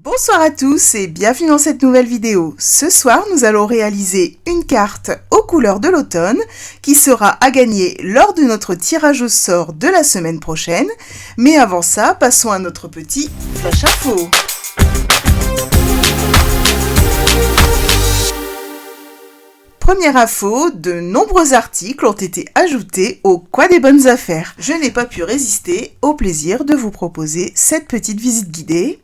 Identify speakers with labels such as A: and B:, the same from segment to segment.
A: Bonsoir à tous et bienvenue dans cette nouvelle vidéo. Ce soir, nous allons réaliser une carte aux couleurs de l'automne qui sera à gagner lors de notre tirage au sort de la semaine prochaine. Mais avant ça, passons à notre petit flash info. Première info, de nombreux articles ont été ajoutés au Coin des bonnes affaires. Je n'ai pas pu résister au plaisir de vous proposer cette petite visite guidée.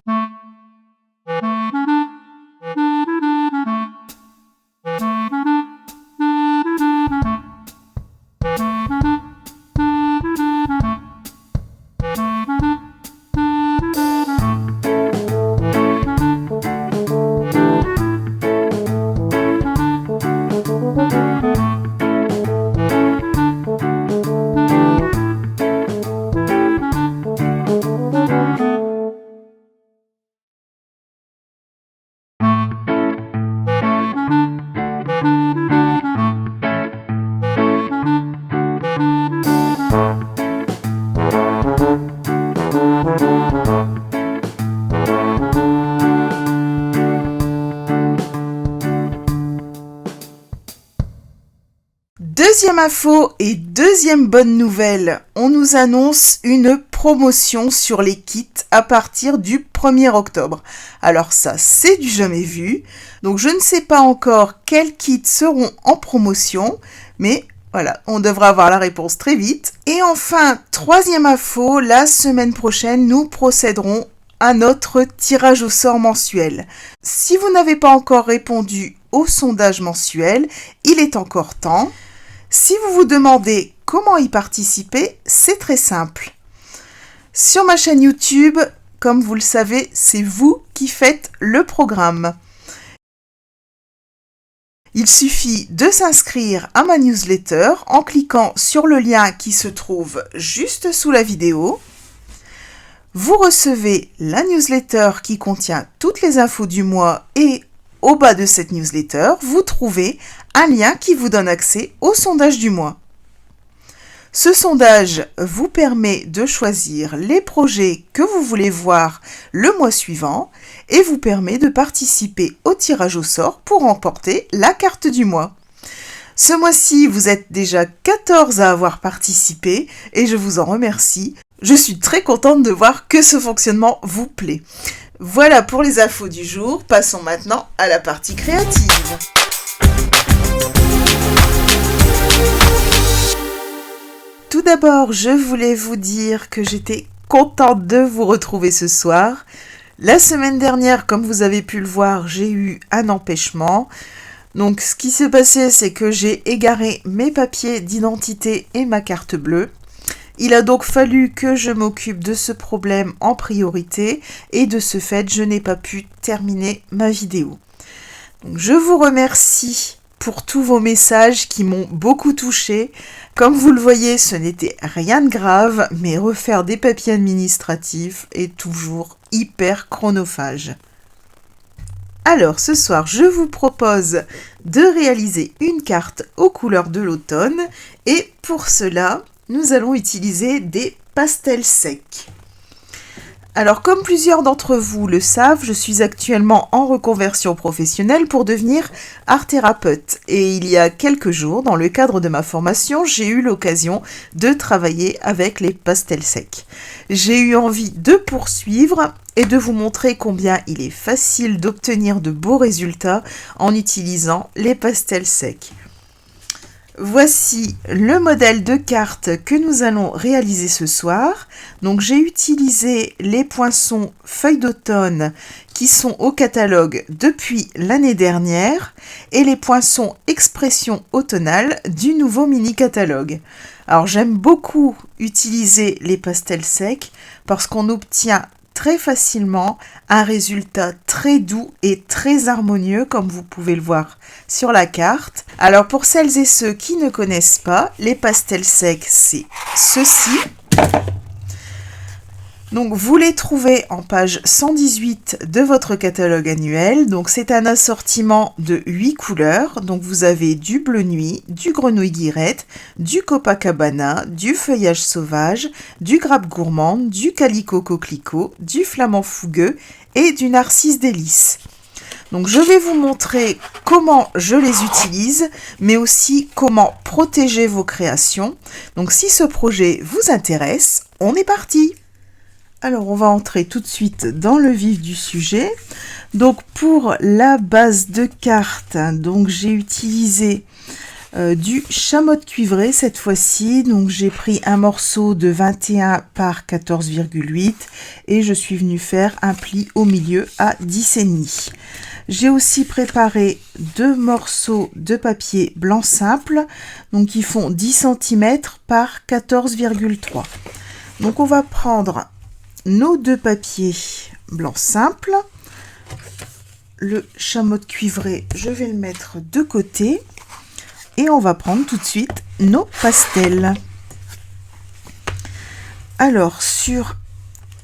A: Deuxième info et deuxième bonne nouvelle, on nous annonce une promotion sur les kits à partir du 1er octobre. Alors ça, c'est du jamais vu. Donc je ne sais pas encore quels kits seront en promotion, mais voilà, on devra avoir la réponse très vite. Et enfin, troisième info, la semaine prochaine, nous procéderons à notre tirage au sort mensuel. Si vous n'avez pas encore répondu au sondage mensuel, il est encore temps. Si vous vous demandez comment y participer, c'est très simple. Sur ma chaîne YouTube, comme vous le savez, c'est vous qui faites le programme. Il suffit de s'inscrire à ma newsletter en cliquant sur le lien qui se trouve juste sous la vidéo. Vous recevez la newsletter qui contient toutes les infos du mois et au bas de cette newsletter, vous trouvez un lien qui vous donne accès au sondage du mois. Ce sondage vous permet de choisir les projets que vous voulez voir le mois suivant et vous permet de participer au tirage au sort pour remporter la carte du mois. Ce mois-ci, vous êtes déjà 14 à avoir participé et je vous en remercie. Je suis très contente de voir que ce fonctionnement vous plaît. Voilà pour les infos du jour, passons maintenant à la partie créative. Tout d'abord, je voulais vous dire que j'étais contente de vous retrouver ce soir. La semaine dernière, comme vous avez pu le voir, j'ai eu un empêchement. Donc ce qui s'est passé, c'est que j'ai égaré mes papiers d'identité et ma carte bleue. Il a donc fallu que je m'occupe de ce problème en priorité et de ce fait, je n'ai pas pu terminer ma vidéo. Donc, je vous remercie pour tous vos messages qui m'ont beaucoup touchée. Comme vous le voyez, ce n'était rien de grave, mais refaire des papiers administratifs est toujours hyper chronophage. Alors, ce soir, je vous propose de réaliser une carte aux couleurs de l'automne et pour cela, nous allons utiliser des pastels secs. Alors, comme plusieurs d'entre vous le savent, je suis actuellement en reconversion professionnelle pour devenir art-thérapeute. Et il y a quelques jours, dans le cadre de ma formation, j'ai eu l'occasion de travailler avec les pastels secs. J'ai eu envie de poursuivre et de vous montrer combien il est facile d'obtenir de beaux résultats en utilisant les pastels secs. Voici le modèle de carte que nous allons réaliser ce soir. Donc j'ai utilisé les poinçons feuilles d'automne qui sont au catalogue depuis l'année dernière et les poinçons expression automnale du nouveau mini catalogue. Alors j'aime beaucoup utiliser les pastels secs parce qu'on obtient très facilement un résultat très doux et très harmonieux comme vous pouvez le voir sur la carte. Alors pour celles et ceux qui ne connaissent pas, les pastels secs c'est ceci. Donc vous les trouvez en page 118 de votre catalogue annuel. Donc c'est un assortiment de 8 couleurs. Donc vous avez du bleu nuit, du grenouille guirette, du Copacabana, du feuillage sauvage, du grappe gourmande, du calicot coquelicot, du flamand fougueux et du narcisse délice. Donc je vais vous montrer comment je les utilise, mais aussi comment protéger vos créations. Donc si ce projet vous intéresse, on est parti! Alors on va entrer tout de suite dans le vif du sujet. Donc pour la base de cartes, donc j'ai utilisé du chamotte cuivré cette fois-ci. Donc j'ai pris un morceau de 21 par 14,8 et je suis venue faire un pli au milieu à 10,5. J'ai aussi préparé 2 morceaux de papier blanc simple, donc qui font 10 cm par 14,3. Donc on va prendre nos 2 papiers blanc simple. Le chamotte cuivré, je vais le mettre de côté. Et on va prendre tout de suite nos pastels. Alors, sur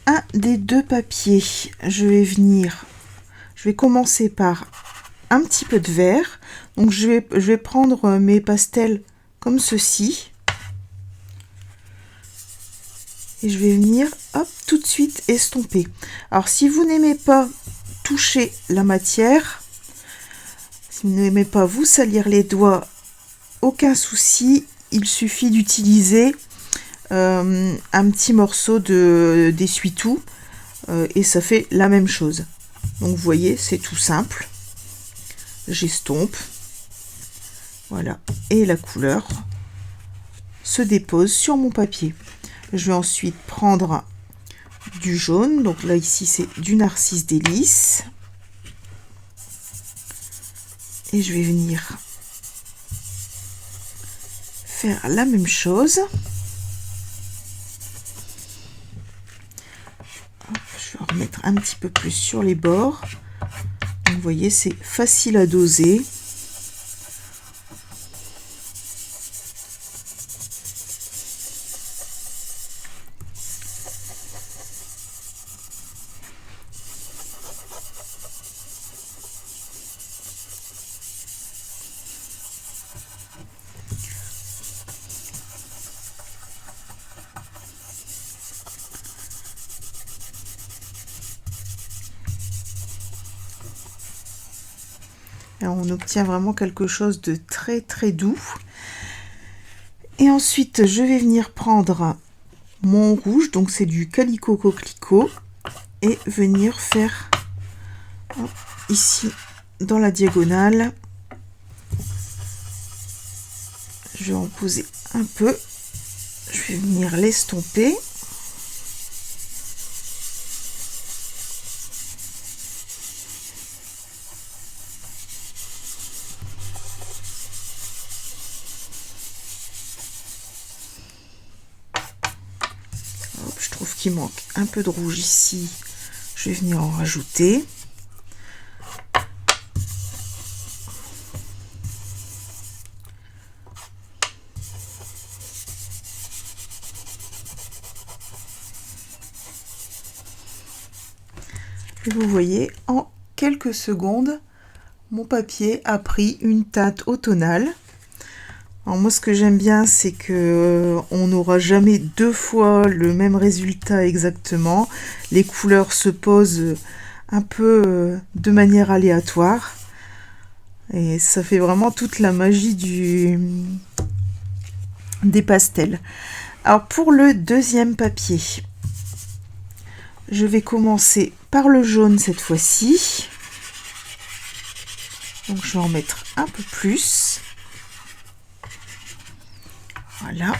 A: un des 2 papiers, je vais commencer par un petit peu de vert. Donc, je vais prendre mes pastels comme ceci. Et je vais venir, hop, tout de suite estomper. Alors, si vous n'aimez pas toucher la matière, si vous n'aimez pas vous salir les doigts, aucun souci, il suffit d'utiliser un petit morceau d'essuie-tout et ça fait la même chose. Donc vous voyez, c'est tout simple. J'estompe. Voilà. Et la couleur se dépose sur mon papier. Je vais ensuite prendre du jaune. Donc là, ici, c'est du narcisse délice. Et je vais venir faire la même chose. Je vais remettre un petit peu plus sur les bords. Donc, vous voyez, c'est facile à doser. Alors, on obtient vraiment quelque chose de très très doux. Et ensuite, je vais venir prendre mon rouge, donc c'est du calicot coquelicot, et venir faire ici dans la diagonale. Je vais en poser un peu. Je vais venir l'estomper. Je trouve qu'il manque un peu de rouge ici. Je vais venir en rajouter. Et vous voyez, en quelques secondes, mon papier a pris une teinte automnale. Alors moi, ce que j'aime bien, c'est que on n'aura jamais 2 fois le même résultat exactement. Les couleurs se posent un peu de manière aléatoire. Et ça fait vraiment toute la magie des pastels. Alors pour le deuxième papier, je vais commencer par le jaune cette fois-ci. Donc je vais en mettre un peu plus. Voilà.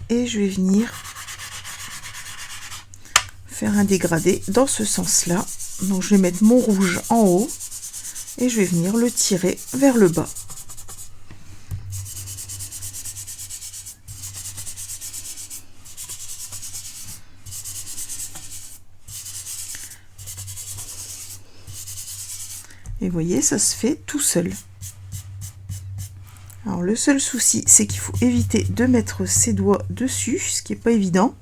A: Et je vais venir faire un dégradé dans ce sens-là. Donc je vais mettre mon rouge en haut et je vais venir le tirer vers le bas. Et vous voyez, ça se fait tout seul. Alors le seul souci, c'est qu'il faut éviter de mettre ses doigts dessus, ce qui n'est pas évident.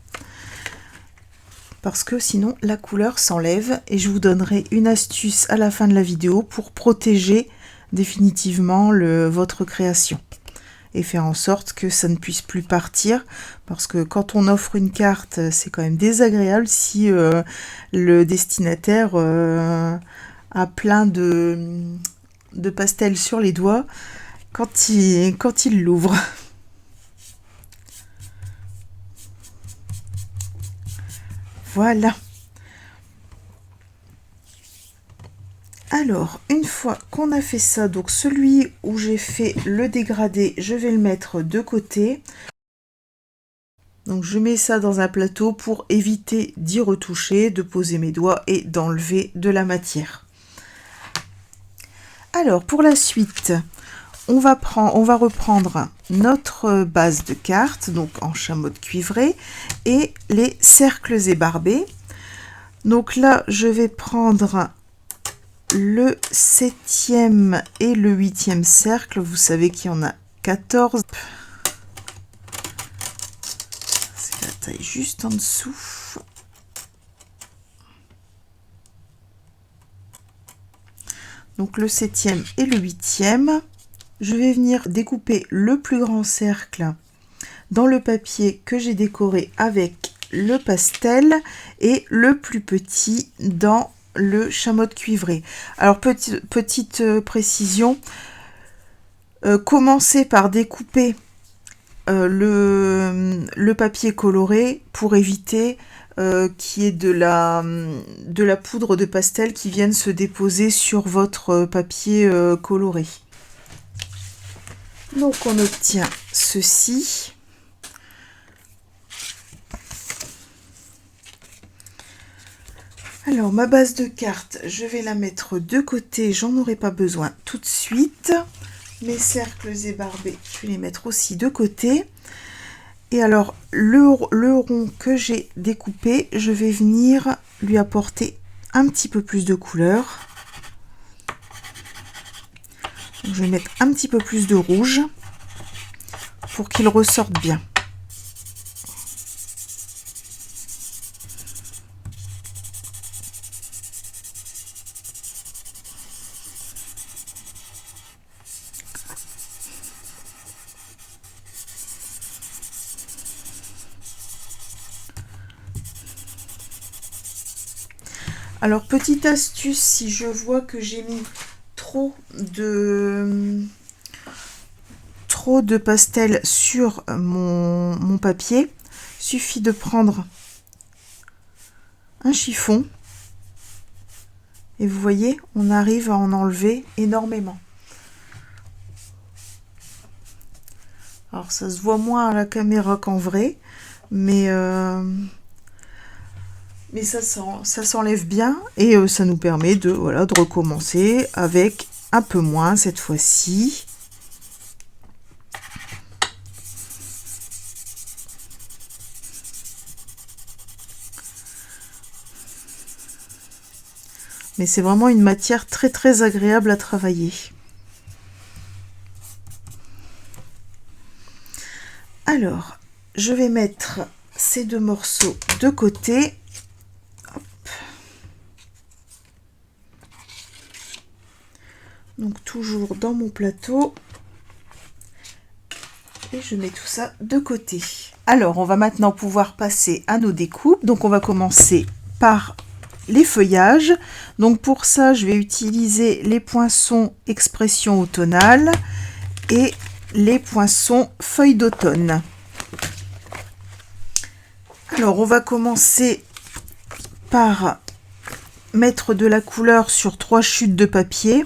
A: Parce que sinon la couleur s'enlève, et je vous donnerai une astuce à la fin de la vidéo pour protéger définitivement votre création. Et faire en sorte que ça ne puisse plus partir, parce que quand on offre une carte, c'est quand même désagréable si le destinataire a plein de pastels sur les doigts quand il l'ouvre. Voilà. Alors, une fois qu'on a fait ça, donc celui où j'ai fait le dégradé, je vais le mettre de côté. Donc je mets ça dans un plateau pour éviter d'y retoucher, de poser mes doigts et d'enlever de la matière. Alors, pour la suite, on va reprendre notre base de cartes, donc en chamotte cuivrée, et les cercles ébarbés. Donc là, je vais prendre le 7e et le 8e cercle. Vous savez qu'il y en a 14. C'est la taille juste en dessous. Donc le 7e et le 8e. Je vais venir découper le plus grand cercle dans le papier que j'ai décoré avec le pastel et le plus petit dans le chamotte cuivré. Alors petite précision, commencez par découper le papier coloré pour éviter qu'il y ait de la poudre de pastel qui vienne se déposer sur votre papier coloré. Donc on obtient ceci. Alors ma base de cartes, je vais la mettre de côté, j'en aurai pas besoin tout de suite. Mes cercles ébarbés, je vais les mettre aussi de côté. Et alors le rond que j'ai découpé, je vais venir lui apporter un petit peu plus de couleur. Donc, je vais mettre un petit peu plus de rouge pour qu'il ressorte bien. Alors petite astuce, si je vois que j'ai mis trop de pastel sur mon papier, suffit de prendre un chiffon et vous voyez, on arrive à en enlever énormément. Alors ça se voit moins à la caméra qu'en vrai, mais ça s'enlève bien et ça nous permet de recommencer avec un peu moins cette fois-ci. Mais c'est vraiment une matière très très agréable à travailler. Alors, je vais mettre ces deux morceaux de côté. Hop. Donc toujours dans mon plateau. Et je mets tout ça de côté. Alors, on va maintenant pouvoir passer à nos découpes. Donc, on va commencer par les feuillages. Donc pour ça, je vais utiliser les poinçons expression automnale et les poinçons feuilles d'automne. Alors on va commencer par mettre de la couleur sur 3 chutes de papier.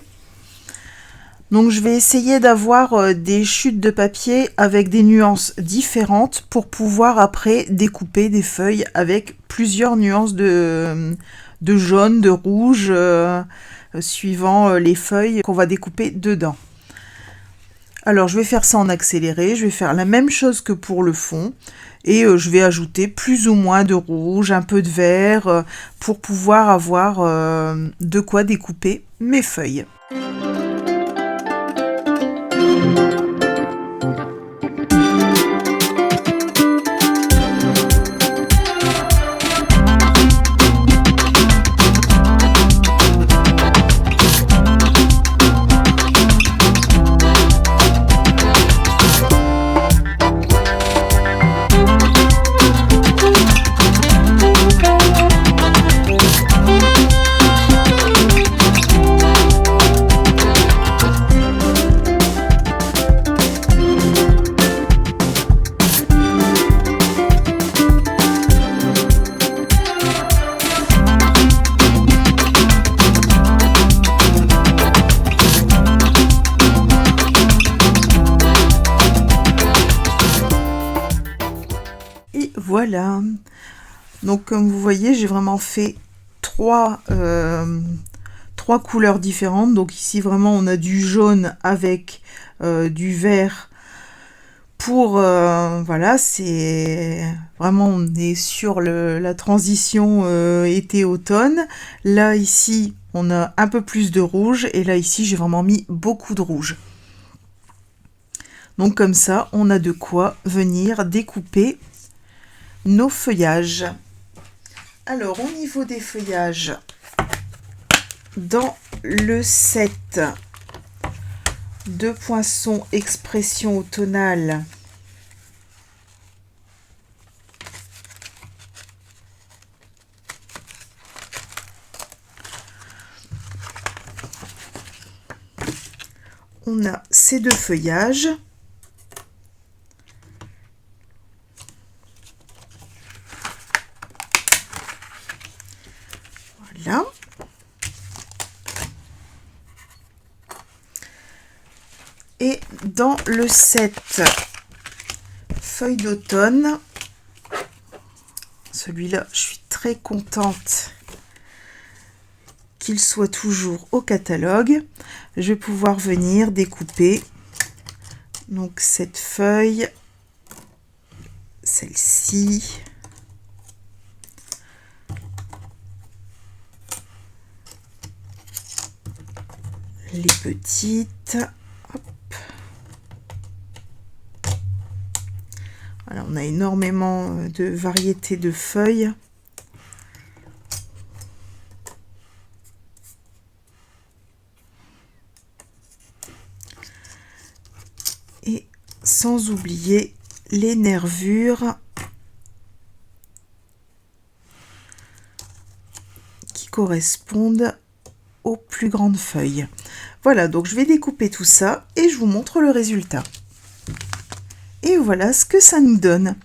A: Donc je vais essayer d'avoir des chutes de papier avec des nuances différentes pour pouvoir après découper des feuilles avec plusieurs nuances de de jaune, de rouge, suivant les feuilles qu'on va découper dedans. Alors je vais faire ça en accéléré, je vais faire la même chose que pour le fond et je vais ajouter plus ou moins de rouge, un peu de vert pour pouvoir avoir de quoi découper mes feuilles. Voilà, donc comme vous voyez, j'ai vraiment fait trois couleurs différentes. Donc ici vraiment on a du jaune avec du vert pour voilà, c'est vraiment, on est sur la transition été-automne. Là ici on a un peu plus de rouge et là ici j'ai vraiment mis beaucoup de rouge. Donc comme ça on a de quoi venir découper nos feuillages. Alors au niveau des feuillages, dans le set de Poinçon Expression Automnale, on a ces deux feuillages. Voilà. Et dans le set Feuilles d'automne, celui-là, je suis très contente qu'il soit toujours au catalogue. Je vais pouvoir venir découper donc cette feuille, celle-ci, les petites. Hop. Voilà, on a énormément de variétés de feuilles. Et sans oublier les nervures qui correspondent aux plus grandes feuilles. Voilà, donc je vais découper tout ça et je vous montre le résultat. Et voilà ce que ça nous donne.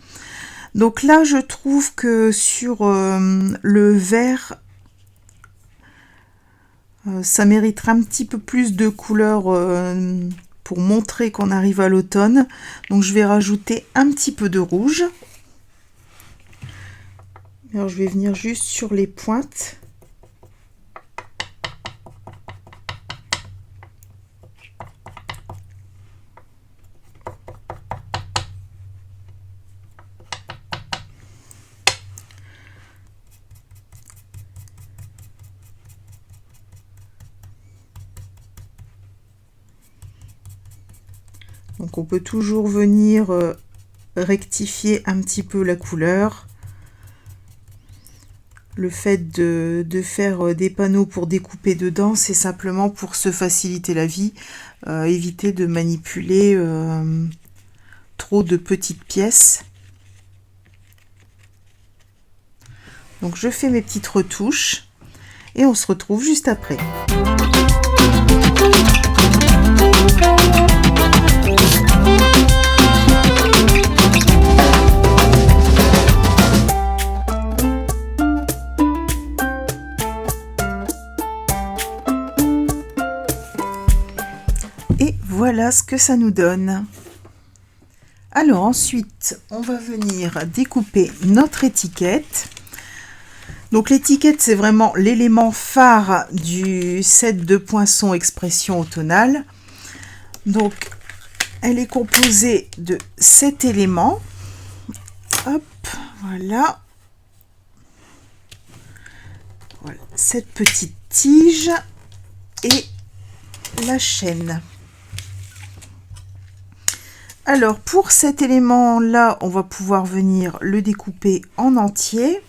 A: Donc là, je trouve que sur le vert, ça mériterait un petit peu plus de couleur pour montrer qu'on arrive à l'automne. Donc je vais rajouter un petit peu de rouge. Alors je vais venir juste sur les pointes. Donc on peut toujours venir rectifier un petit peu la couleur. Le fait de faire des panneaux pour découper dedans, c'est simplement pour se faciliter la vie, éviter de manipuler trop de petites pièces. Donc je fais mes petites retouches et on se retrouve juste après. Et voilà ce que ça nous donne. Alors ensuite, on va venir découper notre étiquette. Donc l'étiquette, c'est vraiment l'élément phare du set de poinçons expression automnale. Donc elle est composée de 7 éléments. Hop, voilà. Voilà, cette petite tige et la chaîne. Alors pour cet élément là, on va pouvoir venir le découper en entier.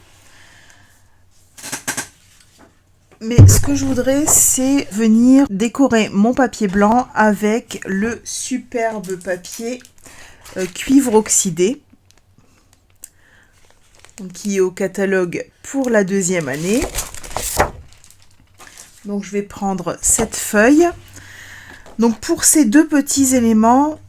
A: Mais ce que je voudrais, c'est venir décorer mon papier blanc avec le superbe papier cuivre oxydé, qui est au catalogue pour la 2e année. Donc je vais prendre cette feuille. Donc pour ces 2 petits éléments,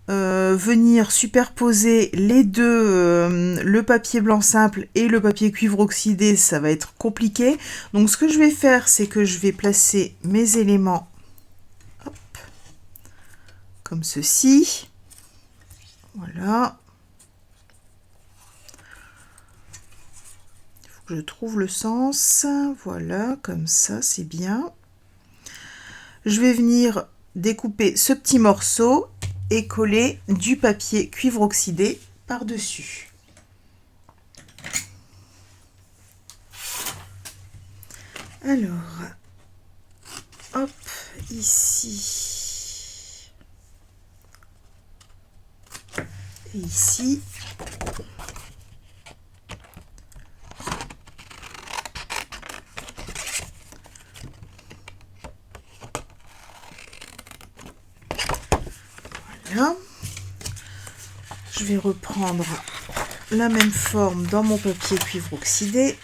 A: venir superposer les deux, le papier blanc simple et le papier cuivre oxydé, ça va être compliqué. Donc ce que je vais faire, c'est que je vais placer mes éléments hop, comme ceci. Voilà. Il faut que je trouve le sens. Voilà, comme ça, c'est bien. Je vais venir découper ce petit morceau et coller du papier cuivre oxydé par-dessus. Alors, hop, ici et ici. Voilà. Je vais reprendre la même forme dans mon papier cuivre oxydé.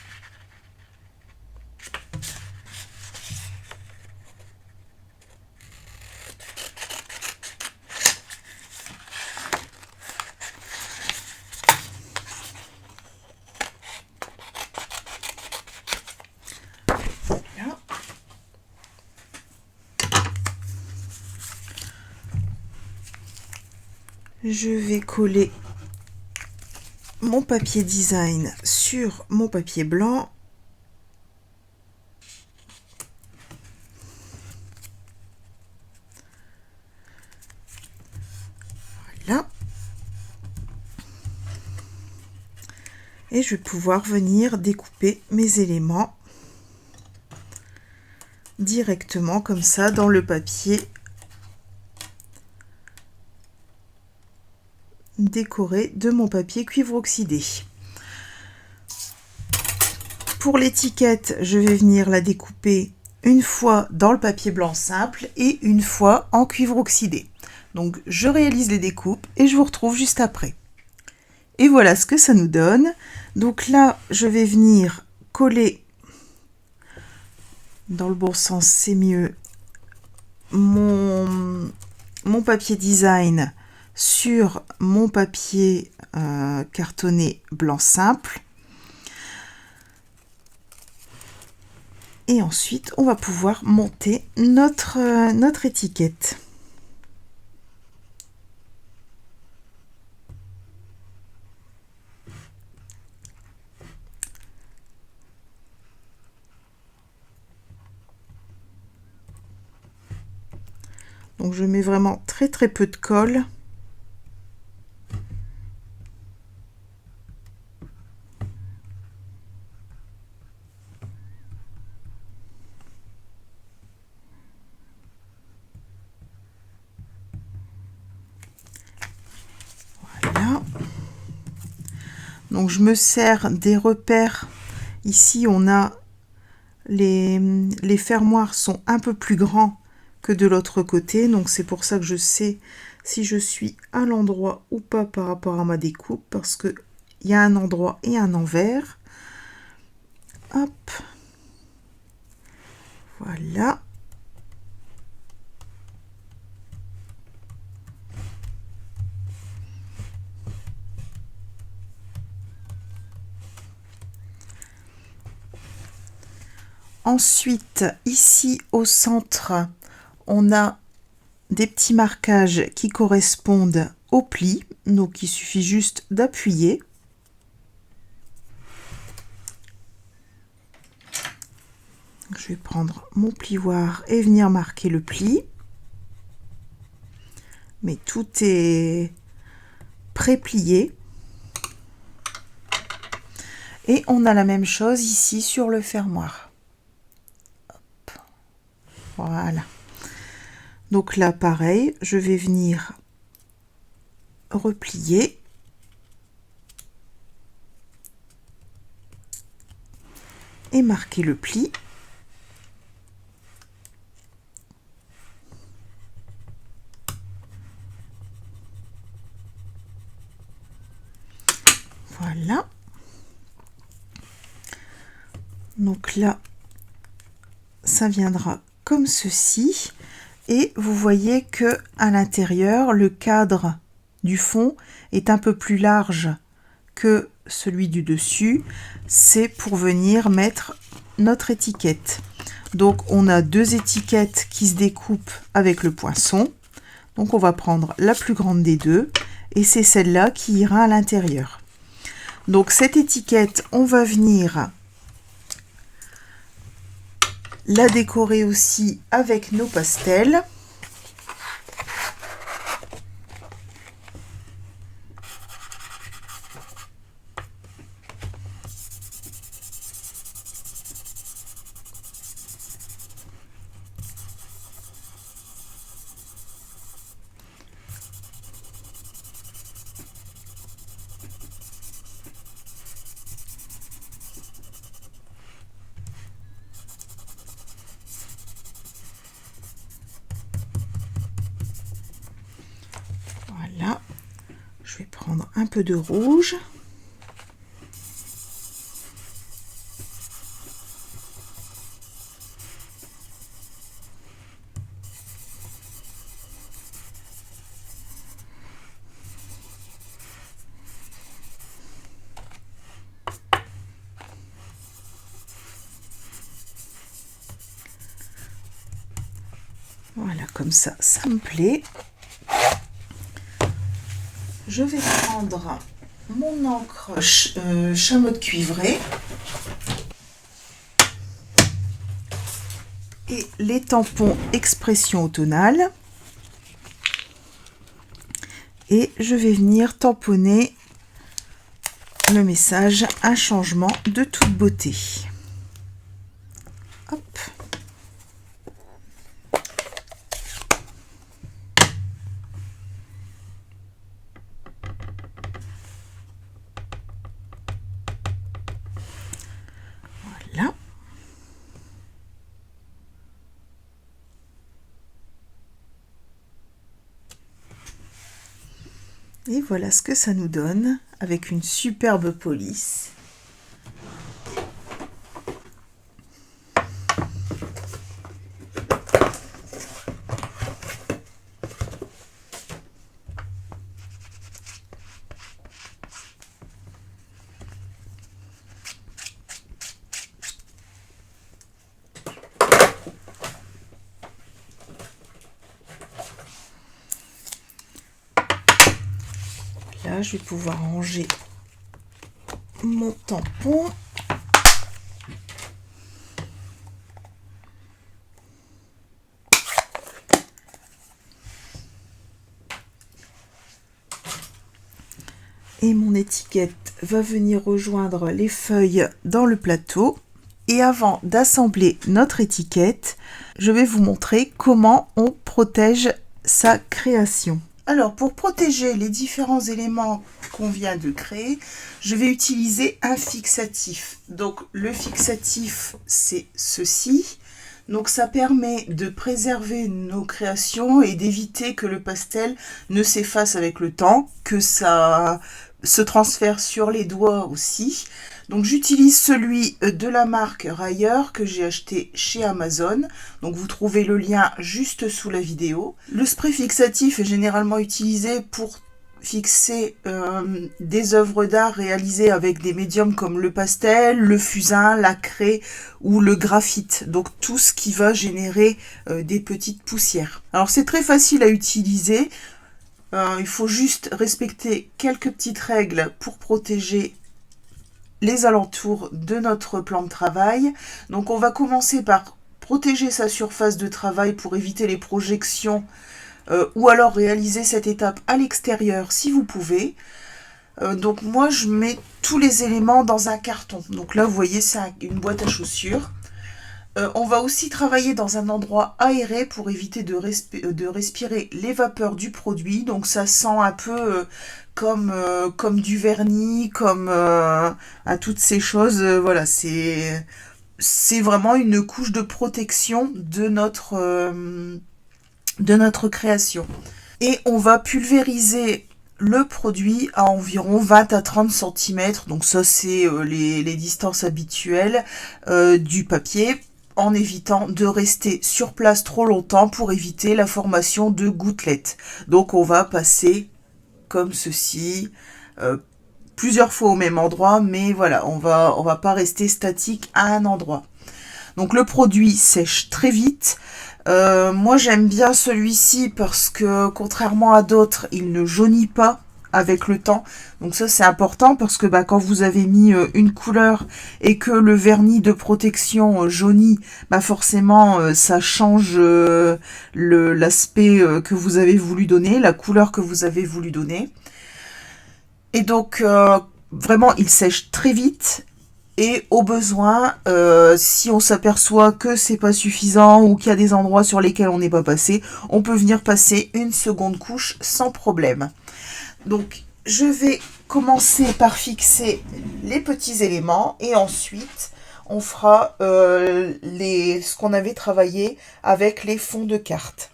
A: Voilà. Je vais coller mon papier design sur mon papier blanc. Voilà. Et je vais pouvoir venir découper mes éléments directement comme ça dans le papier décoré de mon papier cuivre oxydé. Pour l'étiquette, je vais venir la découper une fois dans le papier blanc simple et une fois en cuivre oxydé. Donc je réalise les découpes et je vous retrouve juste après. Et voilà ce que ça nous donne. Donc là, je vais venir coller, dans le bon sens c'est mieux, mon papier design sur mon papier cartonné blanc simple. Et ensuite, on va pouvoir monter notre étiquette. Donc je mets vraiment très peu de colle. Voilà. Donc je me sers des repères. Ici on a les fermoirs sont un peu plus grands que de l'autre côté, donc c'est pour ça que je sais si je suis à l'endroit ou pas par rapport à ma découpe, parce que il y a un endroit et un envers. Hop, voilà. Ensuite, ici au centre, on a des petits marquages qui correspondent au pli, donc il suffit juste d'appuyer. je vais prendre mon plioir et venir marquer le pli. Mais tout est pré-plié. Et on a la même chose ici sur le fermoir. Hop. Voilà. Donc là, pareil, je vais venir replier. Et marquer le pli. Voilà. Donc là, ça viendra comme ceci. Et vous voyez que à l'intérieur, le cadre du fond est un peu plus large que celui du dessus. C'est pour venir mettre notre étiquette. Donc on a deux étiquettes qui se découpent avec le poinçon. Donc on va prendre la plus grande des deux et c'est celle-là qui ira à l'intérieur. Donc cette étiquette, on va venir la décorer aussi avec nos pastels. Voilà, je vais prendre un peu de rouge. Voilà, comme ça, ça me plaît. Je vais prendre mon encre chamotte cuivrée et les tampons expression automnale. Et je vais venir tamponner le message « Un changement de toute beauté ». Hop. Voilà. Et voilà ce que ça nous donne avec une superbe police. Là, je vais pouvoir ranger mon tampon. Et mon étiquette va venir rejoindre les feuilles dans le plateau. Et avant d'assembler notre étiquette, je vais vous montrer comment on protège sa création. Alors, pour protéger les différents éléments qu'on vient de créer, je vais utiliser un fixatif. Donc, le fixatif, c'est ceci. Donc, ça permet de préserver nos créations et d'éviter que le pastel ne s'efface avec le temps, que ça se transfère sur les doigts aussi. Donc j'utilise celui de la marque Rayer que j'ai acheté chez Amazon. Donc vous trouvez le lien juste sous la vidéo. Le spray fixatif est généralement utilisé pour fixer des œuvres d'art réalisées avec des médiums comme le pastel, le fusain, la craie ou le graphite. Donc tout ce qui va générer des petites poussières. Alors c'est très facile à utiliser. Il faut juste respecter quelques petites règles pour protéger les alentours de notre plan de travail. Donc on va commencer par protéger sa surface de travail pour éviter les projections ou alors réaliser cette étape à l'extérieur si vous pouvez. Donc moi je mets tous les éléments dans un carton. Donc là vous voyez c'est une boîte à chaussures. On va aussi travailler dans un endroit aéré pour éviter de respirer les vapeurs du produit. Donc ça sent un peu comme du vernis, comme à toutes ces choses. Voilà, c'est vraiment une couche de protection de notre création. Et on va pulvériser le produit à environ 20 à 30 cm. Donc ça c'est les distances habituelles du papier, en évitant de rester sur place trop longtemps pour éviter la formation de gouttelettes. Donc on va passer comme ceci, plusieurs fois au même endroit, mais voilà, on va pas rester statique à un endroit. Donc le produit sèche très vite. Moi j'aime bien celui-ci parce que contrairement à d'autres, il ne jaunit pas avec le temps. Donc ça c'est important parce que quand vous avez mis une couleur et que le vernis de protection jaunit, forcément ça change l'aspect que vous avez voulu donner, la couleur que vous avez voulu donner. Et donc vraiment il sèche très vite. Et au besoin, si on s'aperçoit que c'est pas suffisant ou qu'il y a des endroits sur lesquels on n'est pas passé, on peut venir passer une seconde couche sans problème. Donc je vais commencer par fixer les petits éléments et ensuite on fera ce qu'on avait travaillé avec les fonds de carte.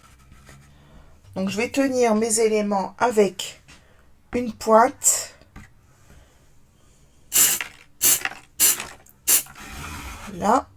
A: Donc je vais tenir mes éléments avec une pointe. Là.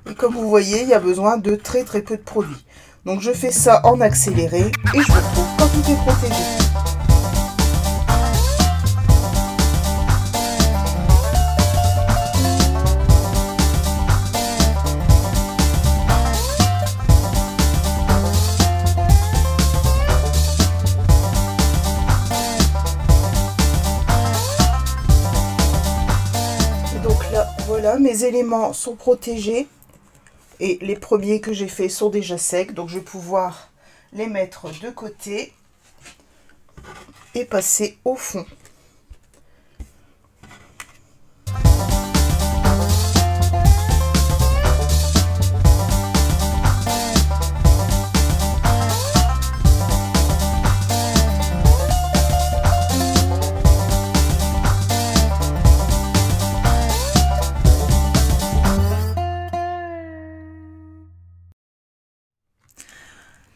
A: Et comme vous voyez, il y a besoin de très très peu de produit. Donc je fais ça en accéléré et je vous retrouve quand tout est protégé. Et donc là, voilà, mes éléments sont protégés. Et les premiers que j'ai faits sont déjà secs, donc je vais pouvoir les mettre de côté et passer au fond.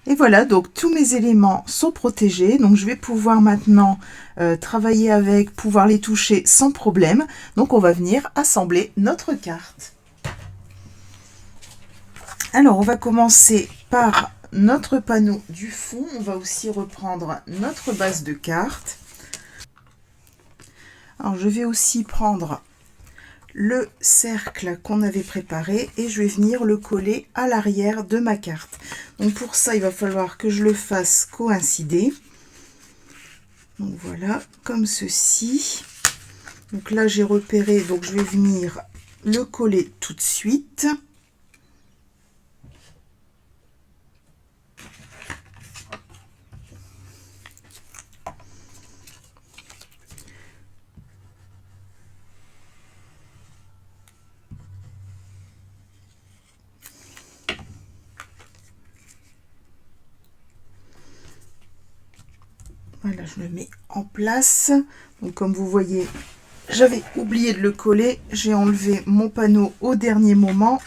A: Et voilà, donc tous mes éléments sont protégés. Donc je vais pouvoir maintenant travailler avec, pouvoir les toucher sans problème. Donc on va venir assembler notre carte. Alors on va commencer par notre panneau du fond. On va aussi reprendre notre base de carte. Alors je vais aussi prendre le cercle qu'on avait préparé et je vais venir le coller à l'arrière de ma carte. Donc pour ça il va falloir que je le fasse coïncider. Donc voilà, comme ceci. Donc là j'ai repéré, donc je vais venir le coller tout de suite. Voilà, je le mets en place. Donc comme vous voyez, j'avais oublié de le coller. J'ai enlevé mon panneau au dernier moment.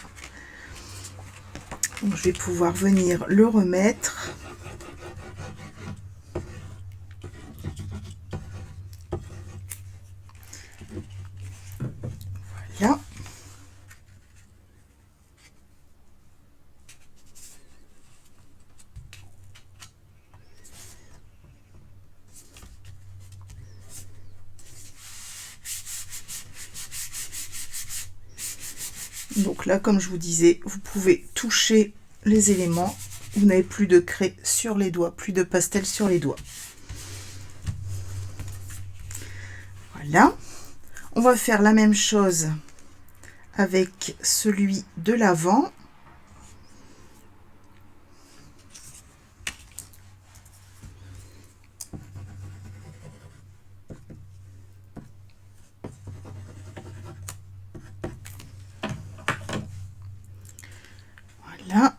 A: Donc je vais pouvoir venir le remettre. Donc là, comme je vous disais, vous pouvez toucher les éléments. Vous n'avez plus de craie sur les doigts, plus de pastel sur les doigts. Voilà. On va faire la même chose avec celui de l'avant. Voilà.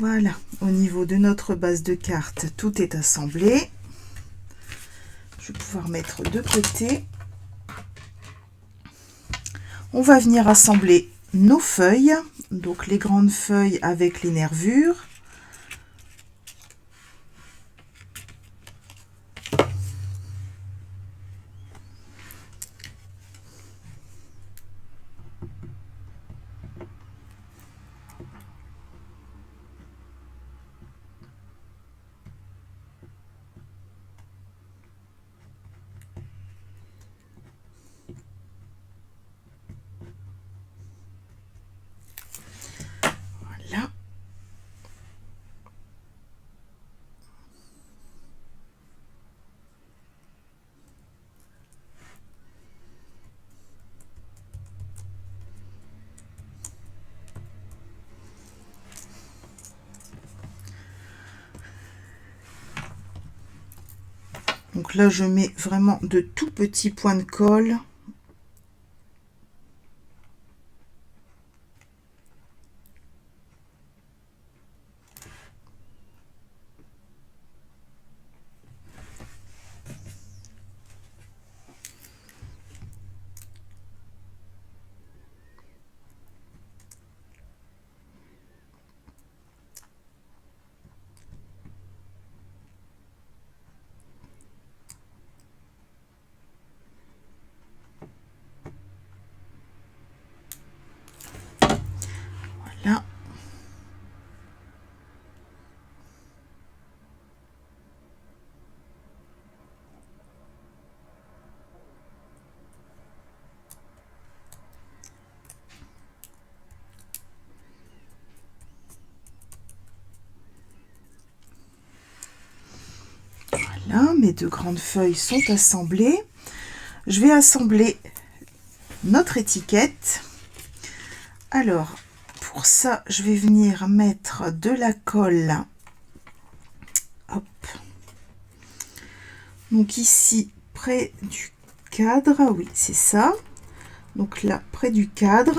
A: Voilà, au niveau de notre base de cartes, tout est assemblé. Je vais pouvoir mettre de côté. On va venir assembler nos feuilles, donc les grandes feuilles avec les nervures. Voilà. Donc là, je mets vraiment de tout petits points de colle. Voilà. Voilà, mes deux grandes feuilles sont assemblées. Je vais assembler notre étiquette. Alors, pour ça, je vais venir mettre de la colle. Hop. Donc ici, près du cadre, oui, c'est ça. Donc là, près du cadre.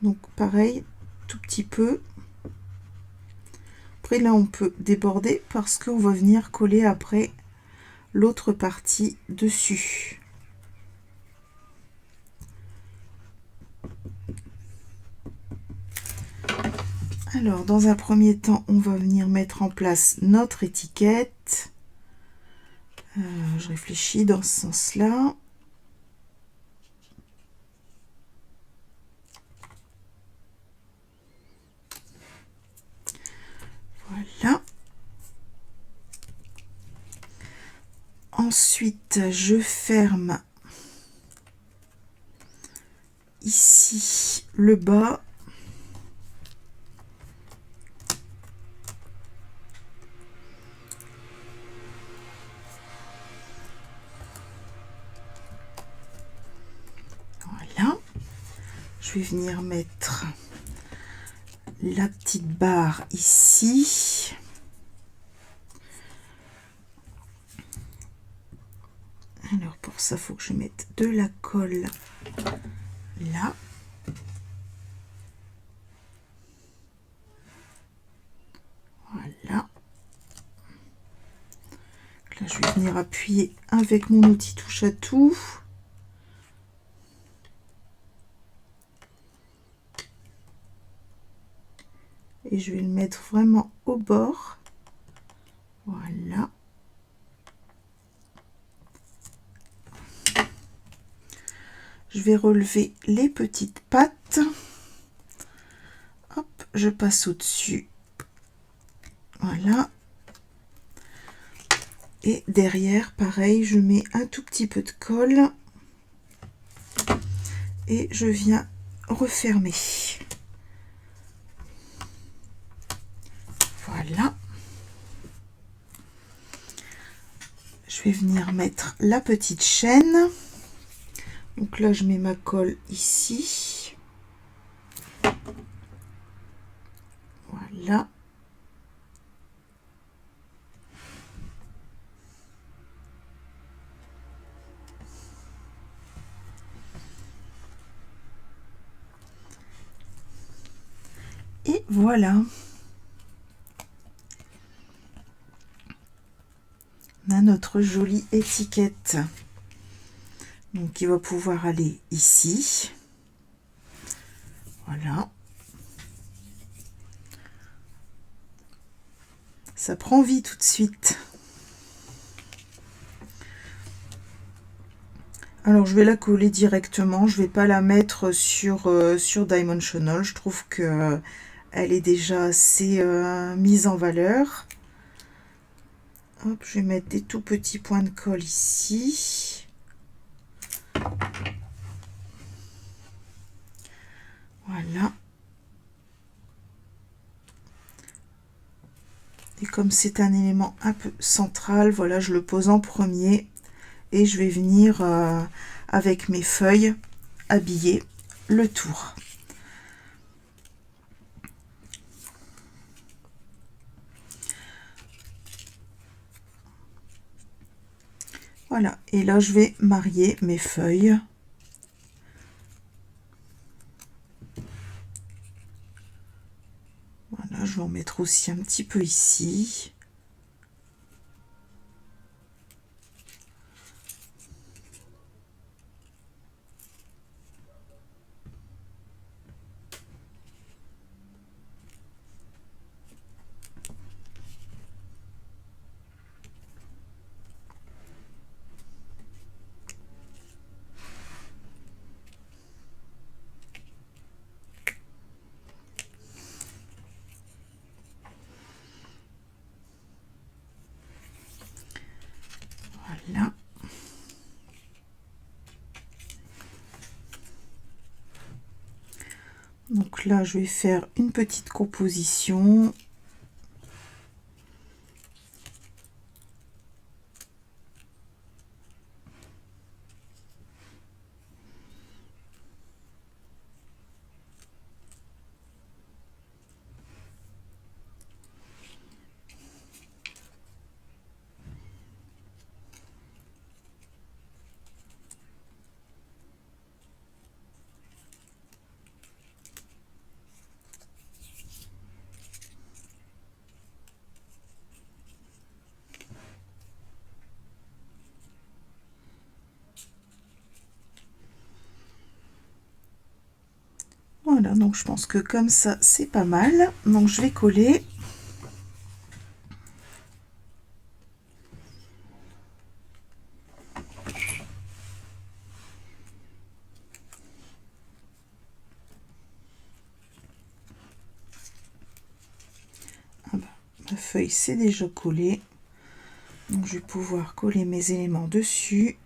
A: Donc pareil, tout petit peu. Après là, on peut déborder parce qu'on va venir coller après l'autre partie dessus. Alors, dans un premier temps, on va venir mettre en place notre étiquette. Je réfléchis dans ce sens-là. Voilà. Ensuite, je ferme ici le bas. Voilà. Je vais venir mettre la petite barre ici. Alors pour ça, il faut que je mette de la colle là. Voilà. Là, je vais venir appuyer avec mon outil touche à tout. Et je vais le mettre vraiment au bord. Voilà. Je vais relever les petites pattes. Hop, je passe au-dessus. Voilà. Et derrière, pareil, je mets un tout petit peu de colle. Et je viens refermer. Voilà. Je vais venir mettre la petite chaîne. Donc là, je mets ma colle ici. Voilà. Et voilà. On a notre jolie étiquette. Donc, il va pouvoir aller ici. Voilà. Ça prend vie tout de suite. Alors, je vais la coller directement. Je vais pas la mettre sur Dimensional. Je trouve que elle est déjà assez mise en valeur. Hop, je vais mettre des tout petits points de colle ici. Voilà. Et comme c'est un élément un peu central, voilà, je le pose en premier. Et je vais venir avec mes feuilles habiller le tour. Voilà, et là je vais marier mes feuilles. Voilà, je vais en mettre aussi un petit peu ici. Voilà. Donc là, je vais faire une petite composition. Voilà, donc je pense que comme ça, c'est pas mal. Donc je vais coller. Ah bah, ma feuille, c'est déjà collé. Donc je vais pouvoir coller mes éléments dessus.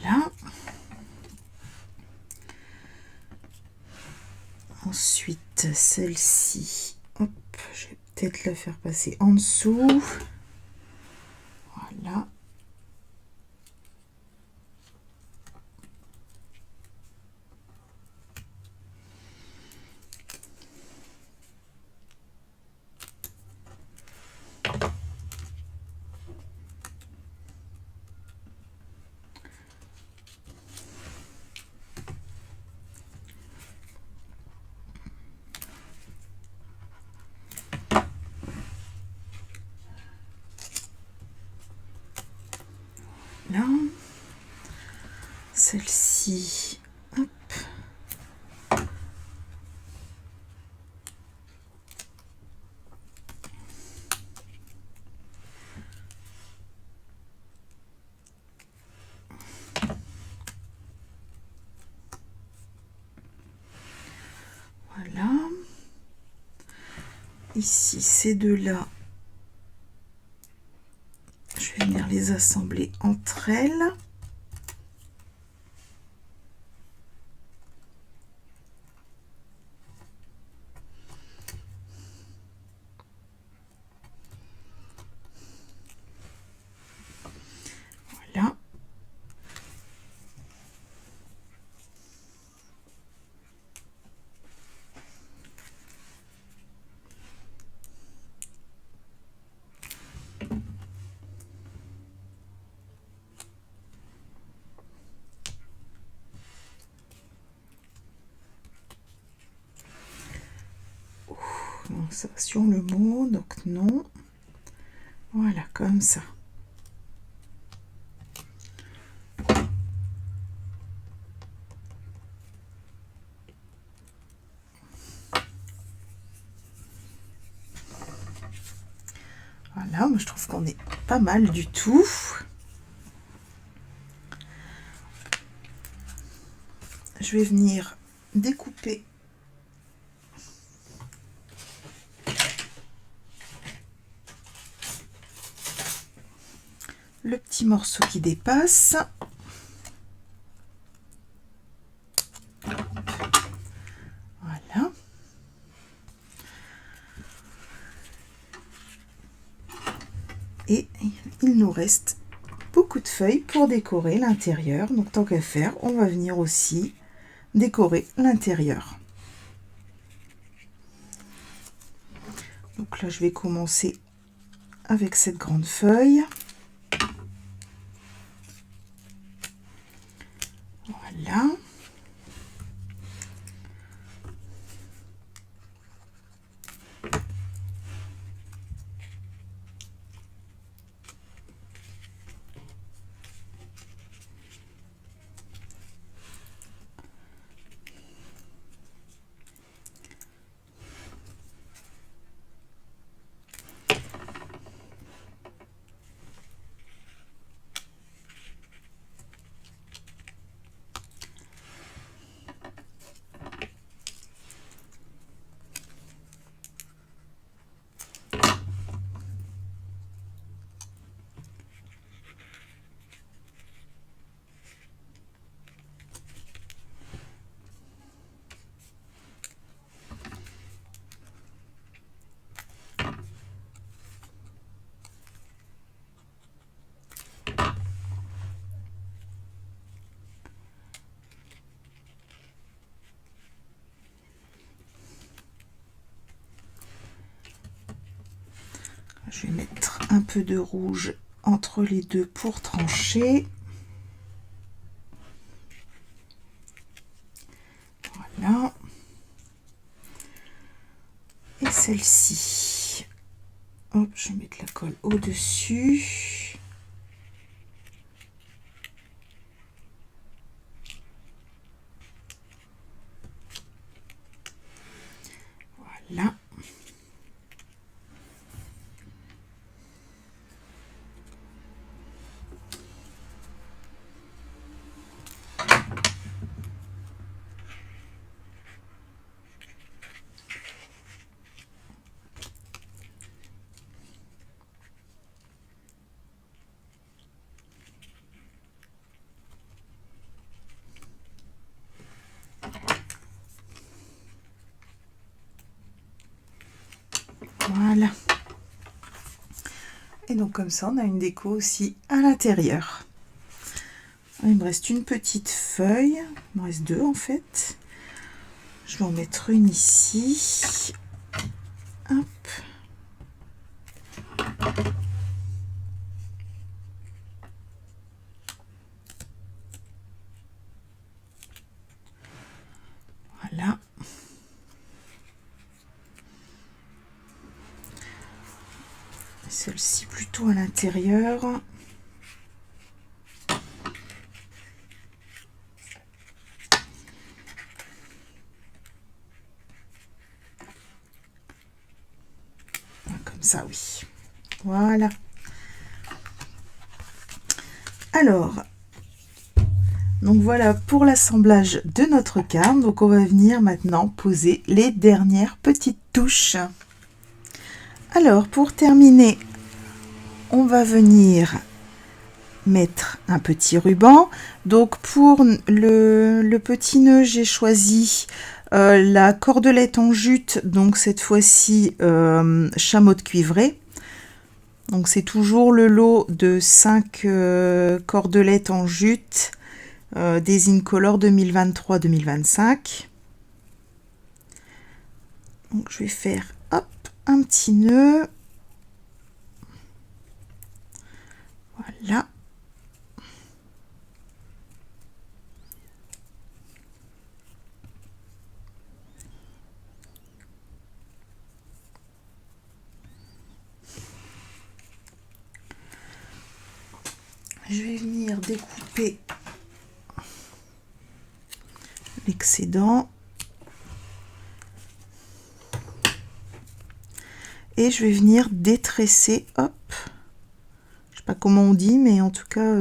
A: Voilà. Ensuite, celle-ci, hop, je vais peut-être la faire passer en dessous. Voilà. celle-ci. Hop. Voilà. Ici, ces deux-là, je vais venir les assembler entre elles. Voilà. Donc ça sur le mot, donc non. Voilà, comme ça. Voilà, moi je trouve qu'on est pas mal du tout. Je vais venir découper le petit morceau qui dépasse. Voilà. Et il nous reste beaucoup de feuilles pour décorer l'intérieur. Donc tant qu'à faire, on va venir aussi décorer l'intérieur. Donc là, je vais commencer avec cette grande feuille. Voilà. Je vais mettre un peu de rouge entre les deux pour trancher. Voilà. Et celle-ci. Hop, je vais mettre la colle au-dessus. Voilà. Voilà. Et donc comme ça, on a une déco aussi à l'intérieur. Il me reste une petite feuille. Il me reste deux en fait. Je vais en mettre une ici. Hop. Voilà. Celle-ci plutôt à l'intérieur. comme ça, oui. Voilà. Alors, donc voilà pour l'assemblage de notre carne. Donc on va venir maintenant poser les dernières petites touches. Alors pour terminer, on va venir mettre un petit ruban. Donc pour le petit nœud, j'ai choisi la cordelette en jute, donc cette fois-ci chamotte cuivrée. Donc c'est toujours le lot de 5 cordelettes en jute des Incolor 2023-2025. Donc je vais faire hop un petit nœud. Voilà. Je vais venir découper l'excédent et je vais venir détresser, hop, je sais pas comment on dit, mais en tout cas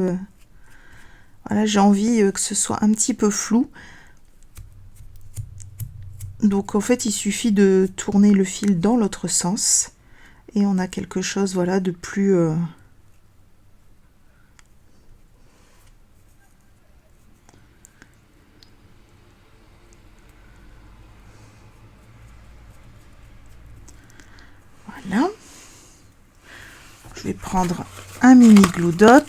A: voilà, j'ai envie que ce soit un petit peu flou. Donc en fait il suffit de tourner le fil dans l'autre sens et on a quelque chose, voilà, de plus voilà. Je vais prendre un mini glue dot.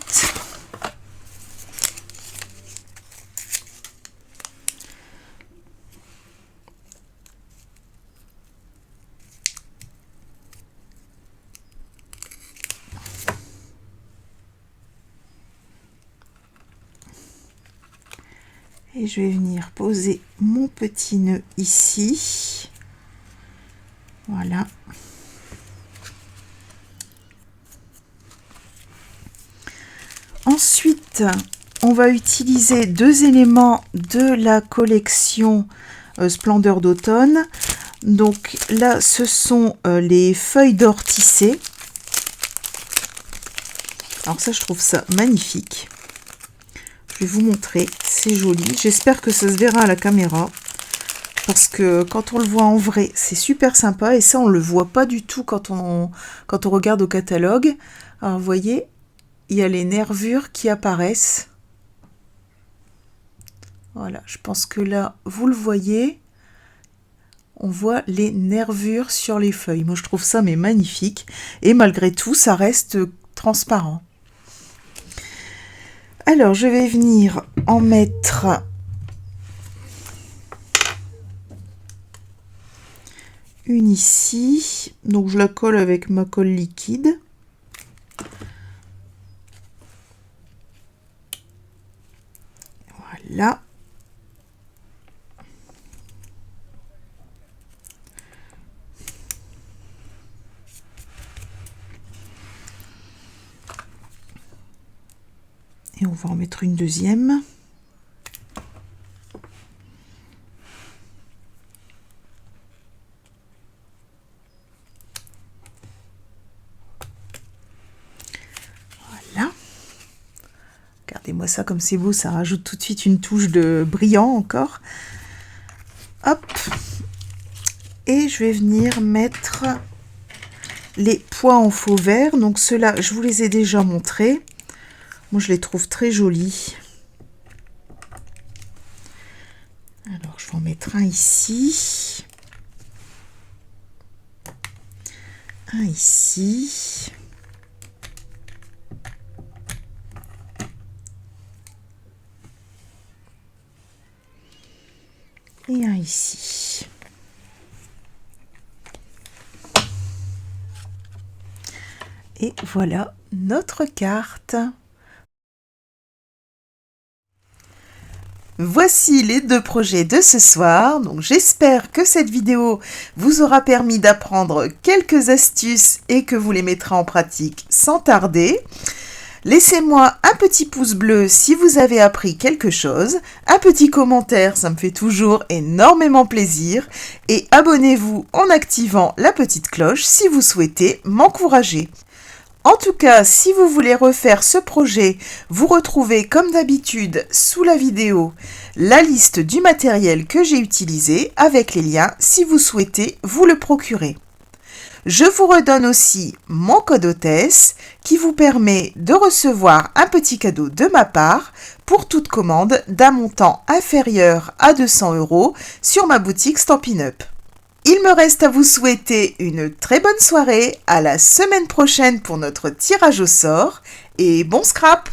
A: Et je vais venir poser mon petit nœud ici. Voilà. Ensuite, on va utiliser 2 éléments de la collection Splendeur d'automne. Donc là, ce sont les feuilles d'or tissées. Alors ça, je trouve ça magnifique. Je vais vous montrer, c'est joli. J'espère que ça se verra à la caméra. Parce que quand on le voit en vrai, c'est super sympa. Et ça, on ne le voit pas du tout quand on regarde au catalogue. Alors, vous voyez, il y a les nervures qui apparaissent. Voilà, je pense que là, vous le voyez. On voit les nervures sur les feuilles. Moi, je trouve ça mais magnifique. Et malgré tout, ça reste transparent. Alors, je vais venir en mettre une ici. Donc, je la colle avec ma colle liquide. Voilà. Et on va en mettre une deuxième. Voilà. Regardez-moi ça comme c'est beau, ça rajoute tout de suite une touche de brillant encore. Hop. Et je vais venir mettre les pois en faux vert. Donc ceux-là, je vous les ai déjà montrés. Moi, je les trouve très jolis. Alors, je vais en mettre un ici. Un ici. Et un ici. Et voilà notre carte. Voici les 2 projets de ce soir. Donc j'espère que cette vidéo vous aura permis d'apprendre quelques astuces et que vous les mettrez en pratique sans tarder. Laissez-moi un petit pouce bleu si vous avez appris quelque chose, un petit commentaire, ça me fait toujours énormément plaisir, et abonnez-vous en activant la petite cloche si vous souhaitez m'encourager. En tout cas, si vous voulez refaire ce projet, vous retrouvez comme d'habitude sous la vidéo la liste du matériel que j'ai utilisé avec les liens si vous souhaitez vous le procurer. Je vous redonne aussi mon code hôtesse qui vous permet de recevoir un petit cadeau de ma part pour toute commande d'un montant inférieur à 200 € sur ma boutique Stampin' Up. Il me reste à vous souhaiter une très bonne soirée, à la semaine prochaine pour notre tirage au sort et bon scrap!